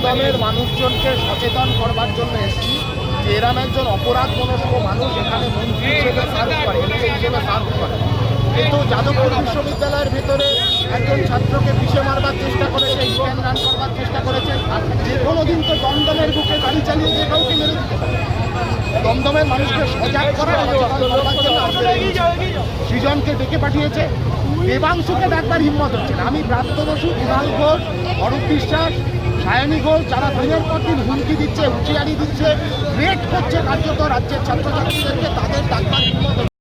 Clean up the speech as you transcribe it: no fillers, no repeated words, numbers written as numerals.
দমদমের মানুষজনকে সচেতন করবার জন্য এসেছি যে এরম একজন অপরাধ মনস্ক মানুষ এখানে মন্ত্রী হিসেবে সার্ভ করে, এমএলএ হিসেবে সার্ভ করে, কিন্তু যাদবপুর বিশ্ববিদ্যালয়ের ভেতরে একজন ছাত্রকে পিষে মারবার চেষ্টা করেছে, স্ট্যান্ড রান করবার চেষ্টা করেছে। যে কোনো দিন তো দমদমের বুকে গাড়ি চালিয়ে যে কাউকে মেরে দিতে পারে। দমদমের মানুষকে সজাগ করার জন্য সৃজনকে ডেকে পাঠিয়েছে। দেবাংশুকে ডাকবার হিম্মত হচ্ছে না। আমি ব্রাত্য বসু, কুণাল ঘোষ, অরূপ বিশ্বাস, সায়নী ঘোষ যারা দিনের পর দিন হুমকি দিচ্ছে, হুঁশিয়ারি দিচ্ছে, রেট করছে কার্যত রাজ্যের ছাত্রছাত্রীদেরকে, তাদের ডাকবার হিম্মত